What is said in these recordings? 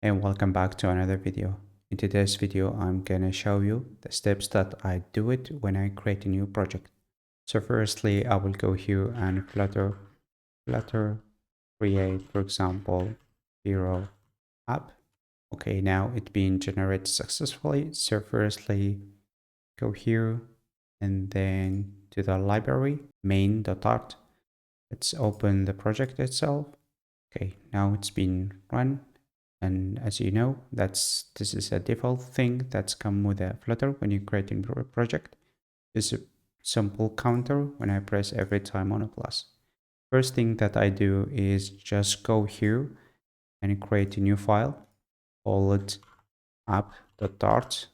And welcome back to another video. In today's video, I'm gonna show you the steps that I do it when I create a new project. So firstly, I will go here and flutter create, for example, hero app. Okay, now it's been generated successfully. So firstly, go here and then to the library main.art. Let's open the project itself. Okay, now it's been run. And as you know, this is a default thing that's come with a Flutter when you create a project. It's a simple counter when I press every time on a plus. First thing that I do is just go here and create a new file, call it app.dart,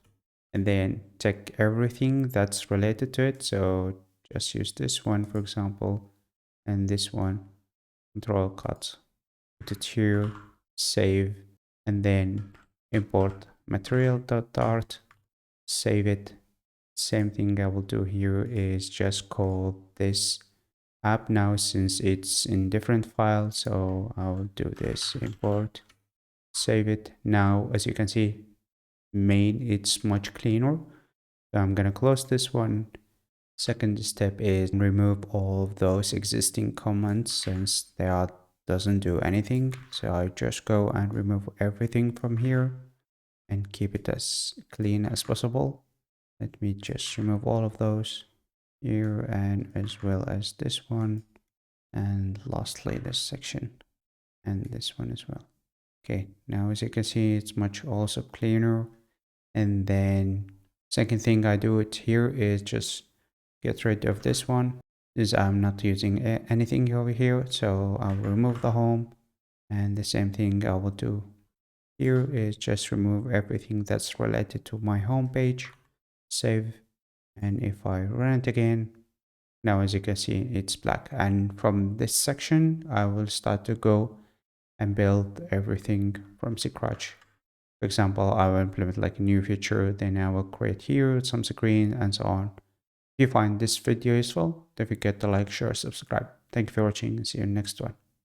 and then check everything that's related to it. So just use this one, for example, and this one, control cut, put it here, save, and then import material.dart, save it. Same thing I will do here is just call this app now since it's in different files. So I'll do this import, save it. Now, as you can see, main, it's much cleaner. So I'm gonna close this one. Second step is remove all of those existing comments since they are doesn't do anything. So I just go and remove everything from here and keep it as clean as possible. Let me just remove all of those here and as well as this one. And lastly, this section and this one as well. Okay, now as you can see, it's much also cleaner. And then second thing I do it here is just get rid of this one. Is I'm not using anything over here, so I'll remove the home. And the same thing I will do here is just remove everything that's related to my home page, save, and if I run it again, now as you can see, it's black. And from this section, I will start to go and build everything from scratch. For example, I will implement like a new feature, then I will create here some screen and so on. If you find this video useful, don't forget to like, share, subscribe. Thank you for watching and see you in the next one.